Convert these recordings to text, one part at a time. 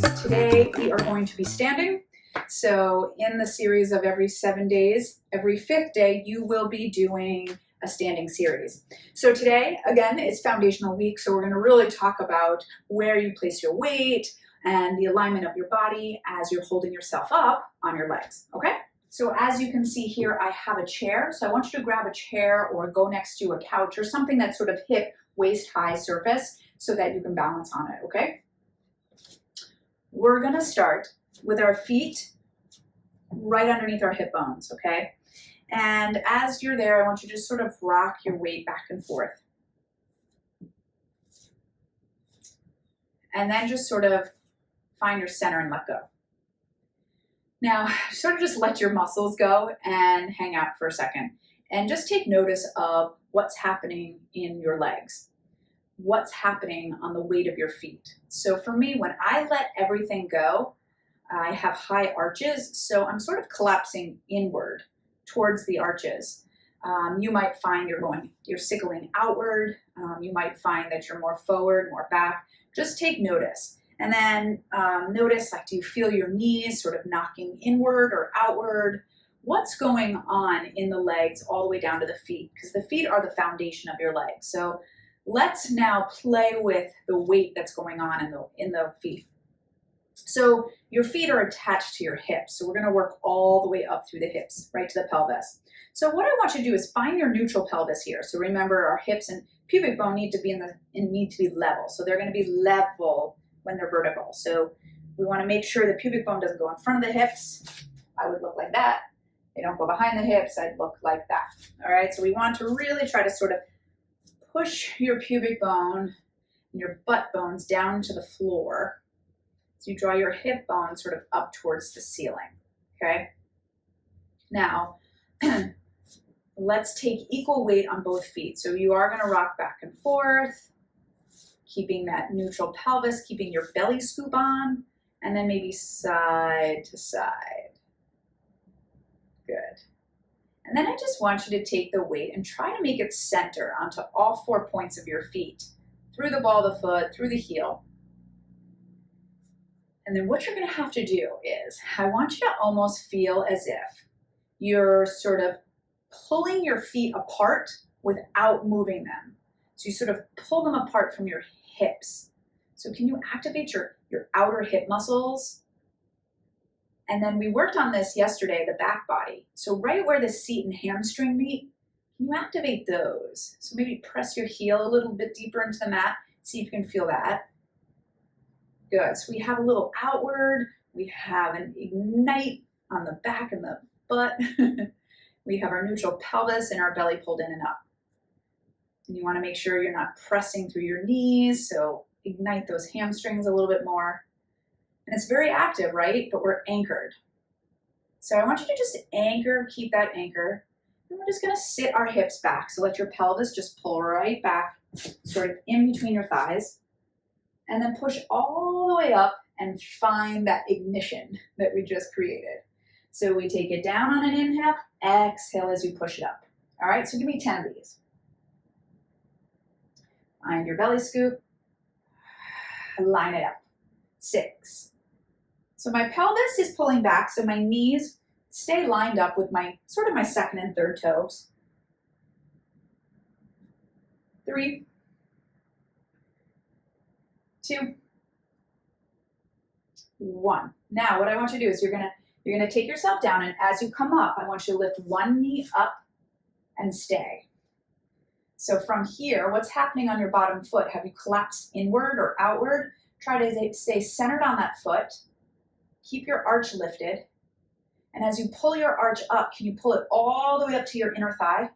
guys. Today we are going to be standing. So in the series of every 7 days, every 5th day, you will be doing a standing series. So today, again, it's foundational week. So we're going to really talk about where you place your weight and the alignment of your body as you're holding yourself up on your legs. Okay? So as you can see here, I have a chair. So I want you to grab a chair or go next to a couch or something that's sort of hip, waist high surface so that you can balance on it. Okay? We're going to start with our feet right underneath our hip bones, okay? And as you're there, I want you to just sort of rock your weight back and forth. And then just sort of find your center and let go. Now, sort of just let your muscles go and hang out for a second. And just take notice of what's happening in your legs. What's happening on the weight of your feet. So for me, when I let everything go, I have high arches, so I'm sort of collapsing inward towards the arches. You might find you're sickling outward. You might find that you're more forward, more back. Just take notice. And then notice, like, do you feel your knees sort of knocking inward or outward? What's going on in the legs all the way down to the feet? Because the feet are the foundation of your legs. So let's now play with the weight that's going on in the feet. So your feet are attached to your hips. So we're going to work all the way up through the hips, right to the pelvis. So what I want you to do is find your neutral pelvis here. So remember, our hips and pubic bone need to be level. So they're going to be level when they're vertical. So we want to make sure the pubic bone doesn't go in front of the hips. I would look like that. They don't go behind the hips. I'd look like that. All right. So we want to really try to sort of push your pubic bone and your butt bones down to the floor. So you draw your hip bone sort of up towards the ceiling, okay? Now, let's take equal weight on both feet. So you are gonna rock back and forth, keeping that neutral pelvis, keeping your belly scoop on, and then maybe side to side. Good. And then I just want you to take the weight and try to make it center onto all 4 points of your feet, through the ball of the foot, through the heel. And then what you're going to have to do is, I want you to almost feel as if you're sort of pulling your feet apart without moving them. So you sort of pull them apart from your hips. So can you activate your outer hip muscles? And then we worked on this yesterday, the back body. So right where the seat and hamstring meet, can you activate those? So maybe press your heel a little bit deeper into the mat. See if you can feel that. Good. So we have a little outward. We have an ignite on the back and the butt. We have our neutral pelvis and our belly pulled in and up. And you want to make sure you're not pressing through your knees. So ignite those hamstrings a little bit more. And it's very active, right? But we're anchored. So I want you to just anchor, keep that anchor. And we're just going to sit our hips back. So let your pelvis just pull right back, sort of in between your thighs. And then push all the way up and find that ignition that we just created. So we take it down on an inhale, exhale as you push it up. All right, so give me 10 of these. Find your belly scoop. Line it up. 6. So my pelvis is pulling back, so my knees stay lined up with my second and third toes. 3, 2, 1. Now what I want you to do is you're gonna take yourself down, and as you come up, I want you to lift one knee up and stay. So from here, what's happening on your bottom foot? Have you collapsed inward or outward? Try to stay centered on that foot. Keep your arch lifted. And as you pull your arch up, can you pull it all the way up to your inner thigh?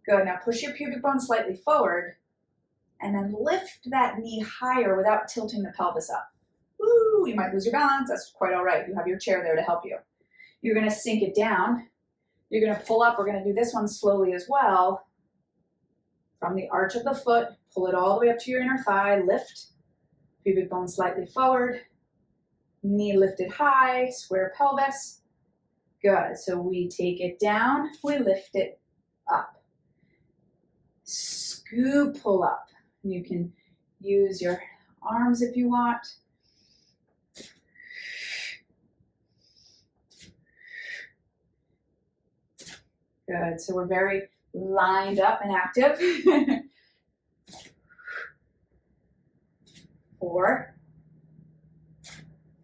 Good. Now push your pubic bone slightly forward. And then lift that knee higher without tilting the pelvis up. Ooh, you might lose your balance. That's quite all right. You have your chair there to help you. You're going to sink it down. You're going to pull up. We're going to do this one slowly as well. From the arch of the foot, pull it all the way up to your inner thigh. Lift. Pubic bone slightly forward. Knee lifted high. Square pelvis. Good. So we take it down. We lift it up. Scoop, pull up. You can use your arms if you want. Good, so we're very lined up and active. 4,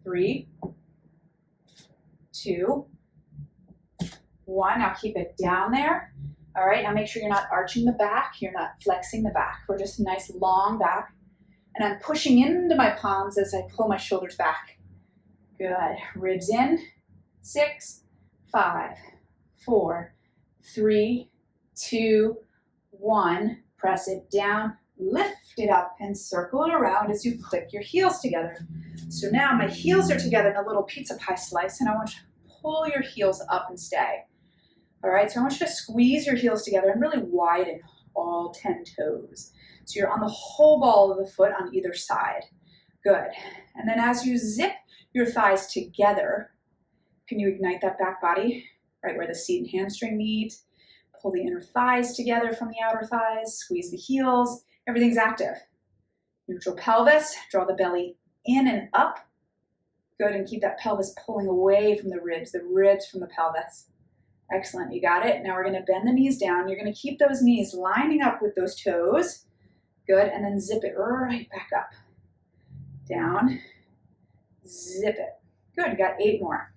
3, 2, 1. Now keep it down there. All right, now make sure you're not arching the back, you're not flexing the back. We're just a nice long back. And I'm pushing into my palms as I pull my shoulders back. Good, ribs in. 6, 5, 4, 3, 2, 1. Press it down, lift it up, and circle it around as you click your heels together. So now my heels are together in a little pizza pie slice, and I want you to pull your heels up and stay. All right, so I want you to squeeze your heels together and really widen all 10 toes. So you're on the whole ball of the foot on either side. Good. And then as you zip your thighs together, can you ignite that back body? Right where the seat and hamstring meet. Pull the inner thighs together from the outer thighs. Squeeze the heels. Everything's active. Neutral pelvis. Draw the belly in and up. Good, and keep that pelvis pulling away from the ribs from the pelvis. Excellent, you got it. Now we're going to bend the knees down. You're going to keep those knees lining up with those toes. Good, and then zip it right back up. Down, zip it. Good, you got 8 more.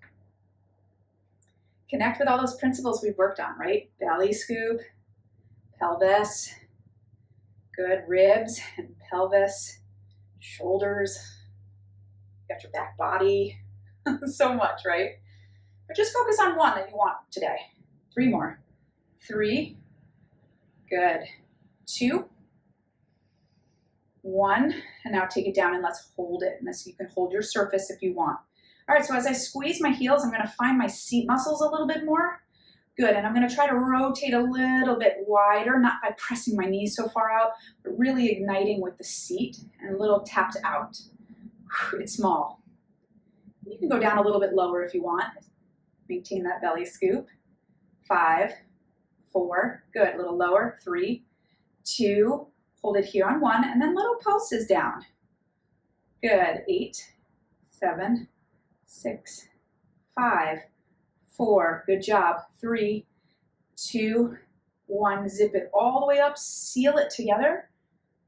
Connect with all those principles we've worked on, right? Belly scoop, pelvis, good, ribs and pelvis, shoulders, got your back body, so much, right? But just focus on one that you want today. 3 more. 3, good, 2, 1, and now take it down and let's hold it. And this, you can hold your surface if you want. All right, so as I squeeze my heels, I'm gonna find my seat muscles a little bit more. Good, and I'm gonna try to rotate a little bit wider, not by pressing my knees so far out, but really igniting with the seat and a little tapped out. It's small. You can go down a little bit lower if you want. Maintain that belly scoop. 5, 4, good, a little lower. 3, 2, hold it here on 1, and then little pulses down. Good, 8, 7, 6, 5, 4, good job. 3, 2, 1, zip it all the way up, seal it together.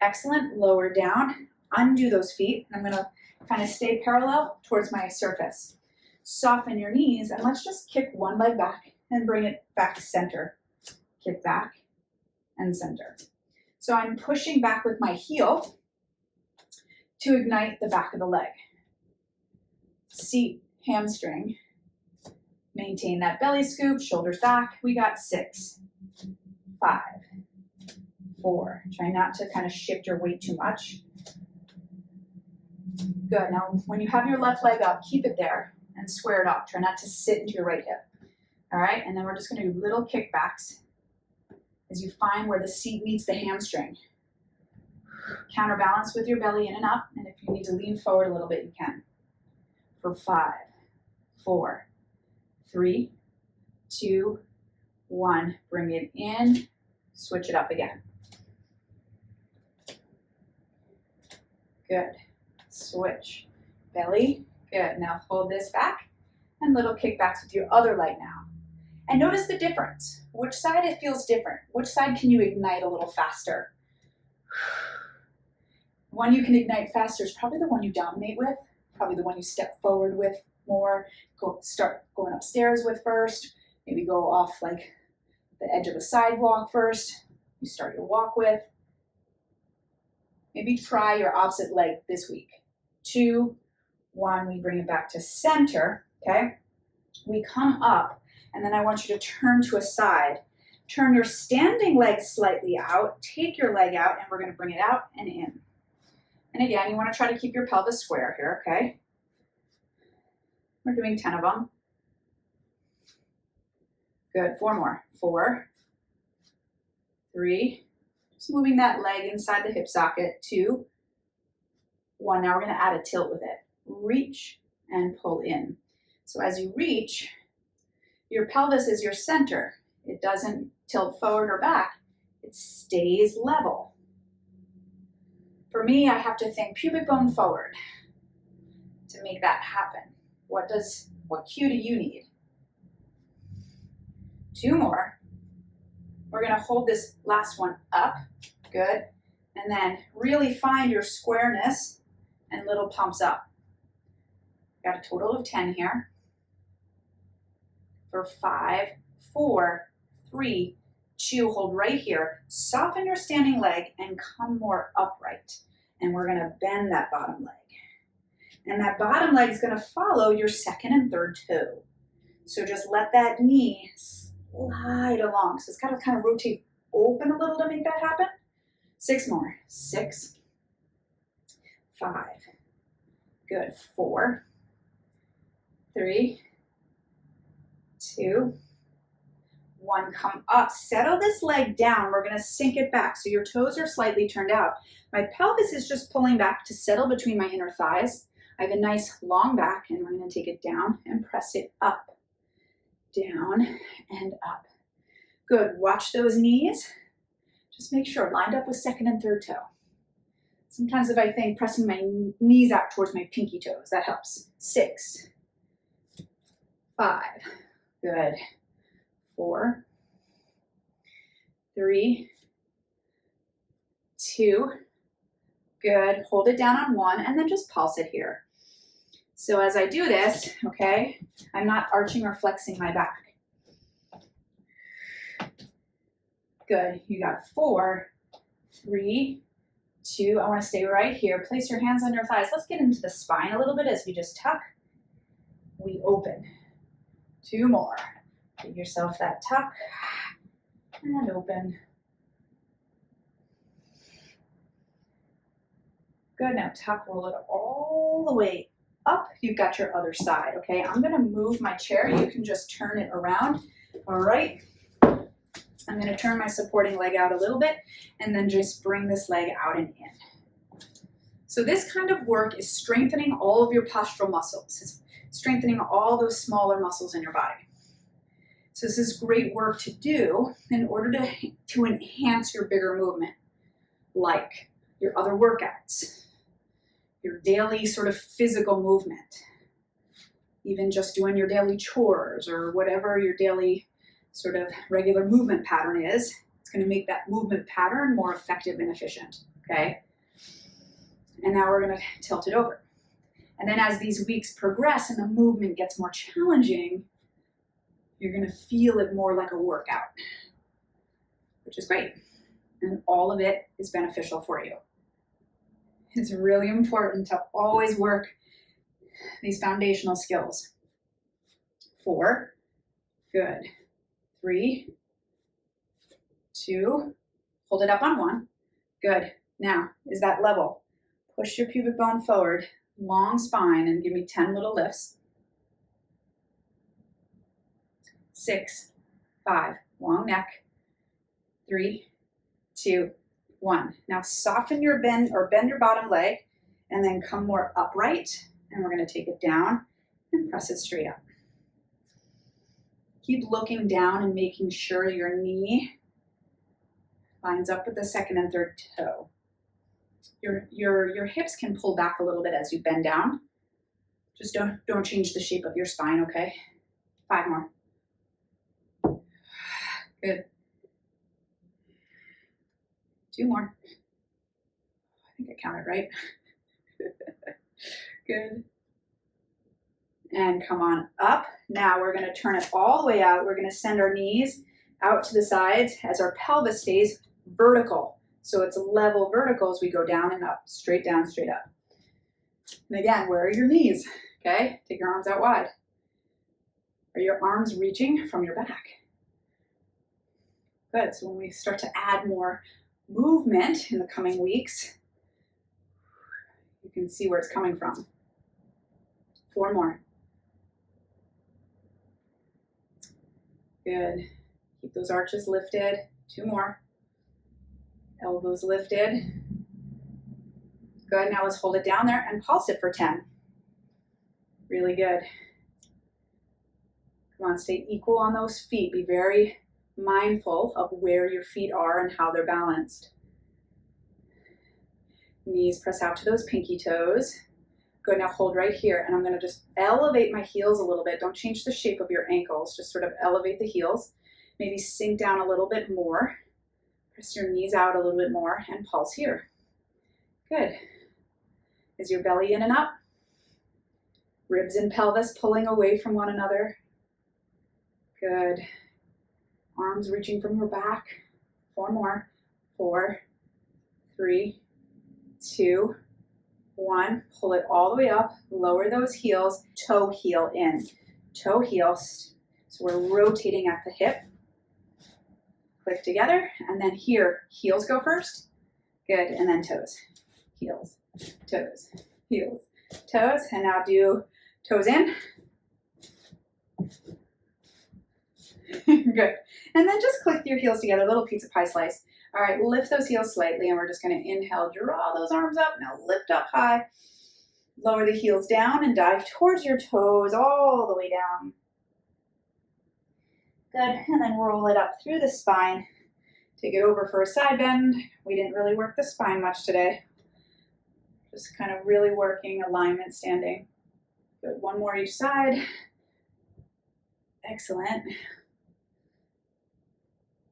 Excellent, lower down, undo those feet. I'm gonna kind of stay parallel towards my surface. Soften your knees, and let's just kick one leg back and bring it back to center. Kick back and center. So I'm pushing back with my heel to ignite the back of the leg. Seat, hamstring. Maintain that belly scoop, shoulders back. We got 6, 5, 4. Try not to kind of shift your weight too much. Good, now when you have your left leg up, keep it there and square it up. Try not to sit into your right hip. All right, and then we're just gonna do little kickbacks as you find where the seat meets the hamstring. Counterbalance with your belly in and up, and if you need to lean forward a little bit, you can. For 5, 4, 3, 2, 1. Bring it in, switch it up again. Good. Switch. Belly. Good. Now hold this back and little kickbacks with your other leg now. And notice the difference. Which side it feels different? Which side can you ignite a little faster? The one you can ignite faster is probably the one you dominate with, probably the one you step forward with more, start going upstairs with first, maybe go off like the edge of the sidewalk first, you start your walk with. Maybe try your opposite leg this week. 2, 1, we bring it back to center, okay? We come up, and then I want you to turn to a side. Turn your standing leg slightly out, take your leg out, and we're gonna bring it out and in. And again, you wanna try to keep your pelvis square here, okay? We're doing 10 of them. Good, 4 more. 4, 3, just moving that leg inside the hip socket. 2, 1, now we're gonna add a tilt with it. Reach and pull in. So as you reach, your pelvis is your center. It doesn't tilt forward or back, it stays level. For me, I have to think pubic bone forward to make that happen. What cue do you need? 2 more. We're gonna hold this last one up, good. And then really find your squareness and little pumps up. Got a total of 10 here. For 5, 4, 3, 2, hold right here. Soften your standing leg and come more upright. And we're gonna bend that bottom leg. And that bottom leg is gonna follow your second and third toe. So just let that knee slide along. So it's gotta kind of rotate open a little to make that happen. 6 more. 6, 5, good. 4, 3, 2, 1. Come up. Settle this leg down. We're gonna sink it back. So your toes are slightly turned out. My pelvis is just pulling back to settle between my inner thighs. I have a nice long back, and we're gonna take it down and press it up, down and up. Good. Watch those knees. Just make sure, lined up with second and third toe. Sometimes if I think pressing my knees out towards my pinky toes, that helps. 6, 5, good. 4, 3, 2, good. Hold it down on 1, and then just pulse it here. So as I do this, okay, I'm not arching or flexing my back. Good. You got 4, 3, 2. I want to stay right here. Place your hands on your thighs. Let's get into the spine a little bit as we just tuck. We open. 2 more. Give yourself that tuck and open. Good. Now tuck, roll it all the way up. You've got your other side. Okay. I'm going to move my chair. You can just turn it around. All right. I'm going to turn my supporting leg out a little bit and then just bring this leg out and in. So this kind of work is strengthening all of your postural muscles. It's strengthening all those smaller muscles in your body. So this is great work to do in order to enhance your bigger movement, like your other workouts, your daily sort of physical movement, even just doing your daily chores or whatever your daily sort of regular movement pattern is. It's going to make that movement pattern more effective and efficient, okay? And now we're going to tilt it over. And then as these weeks progress and the movement gets more challenging, you're going to feel it more like a workout, which is great. And all of it is beneficial for you. It's really important to always work these foundational skills. 4, good. 3, 2, hold it up on 1. Good. Now, is that level? Push your pubic bone forward, long spine, and give me 10 little lifts. 6, 5, long neck. 3, 2, 1. Now soften your bend your bottom leg, and then come more upright, and we're going to take it down and press it straight up. Keep looking down and making sure your knee lines up with the second and third toe. Your hips can pull back a little bit as you bend down. Just don't change the shape of your spine, okay? 5 more. Good. 2 more. I think I counted right. Good. And come on up. Now we're going to turn it all the way out. We're going to send our knees out to the sides as our pelvis stays vertical. So it's level vertical as we go down and up, straight down, straight up. And again, where are your knees? Okay, take your arms out wide. Are your arms reaching from your back? Good, so when we start to add more movement in the coming weeks, you can see where it's coming from. 4 more. Good. Keep those arches lifted. 2 more. Elbows lifted. Good. Now let's hold it down there and pulse it for 10. Really good. Come on, stay equal on those feet. Be very mindful of where your feet are and how they're balanced. Knees press out to those pinky toes. Good, now hold right here, and I'm going to just elevate my heels a little bit. Don't change the shape of your ankles, just sort of elevate the heels. Maybe sink down a little bit more. Press your knees out a little bit more and pulse here. Good. Is your belly in and up? Ribs and pelvis pulling away from one another. Good. Arms reaching from your back. 4 more. 4, 3, 2, 1. Pull it all the way up. Lower those heels. Toe heel in. Toe heel. So we're rotating at the hip. Click together. And then here, heels go first. Good. And then toes. Heels. Toes. Heels. Toes. And now do toes in. Good. And then just click your heels together, little pizza pie slice. All right, lift those heels slightly, and we're just going to inhale, draw those arms up. Now lift up high, lower the heels down, and dive towards your toes all the way down. Good, and then roll it up through the spine. Take it over for a side bend. We didn't really work the spine much today. Just kind of really working alignment standing. Good, 1 more each side. Excellent.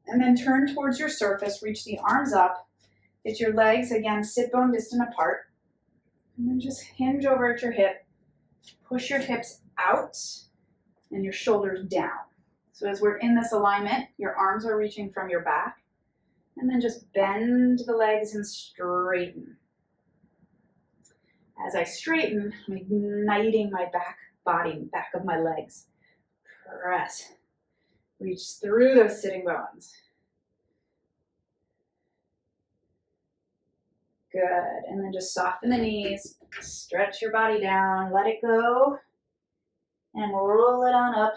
And then turn towards your surface, reach the arms up, get your legs, again, sit bone distant apart, and then just hinge over at your hip, push your hips out and your shoulders down. So as we're in this alignment, your arms are reaching from your back, and then just bend the legs and straighten. As I straighten, I'm igniting my back body, back of my legs. Press. Reach through those sitting bones. Good. And then just soften the knees, stretch your body down, let it go, and roll it on up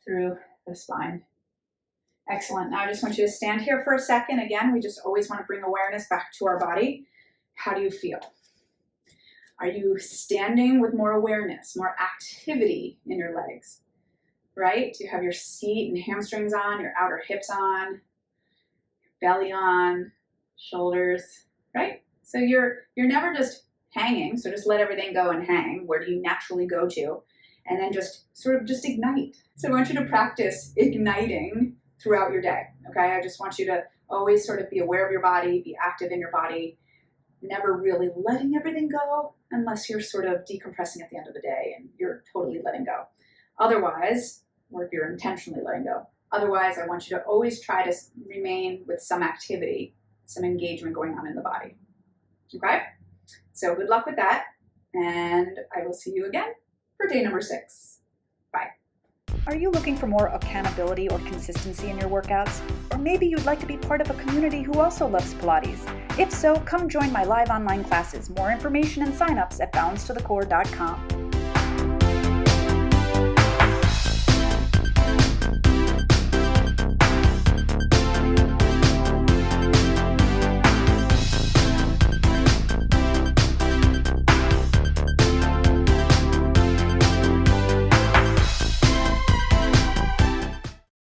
through the spine. Excellent. Now I just want you to stand here for a second. Again, we just always want to bring awareness back to our body. How do you feel? Are you standing with more awareness, more activity in your legs? Right? Do you have your seat and hamstrings on, your outer hips on, belly on, shoulders, right? So you're never just hanging, so just let everything go and hang. Where do you naturally go to? And then just sort of just ignite. So I want you to practice igniting throughout your day, okay? I just want you to always sort of be aware of your body, be active in your body, never really letting everything go unless you're sort of decompressing at the end of the day and you're totally letting go. Otherwise, or if you're intentionally letting go. Otherwise, I want you to always try to remain with some activity, some engagement going on in the body. Okay? So good luck with that, and I will see you again for day number 6. Bye. Are you looking for more accountability or consistency in your workouts? Or maybe you'd like to be part of a community who also loves Pilates. If so, come join my live online classes. More information and signups at balancetothecore.com.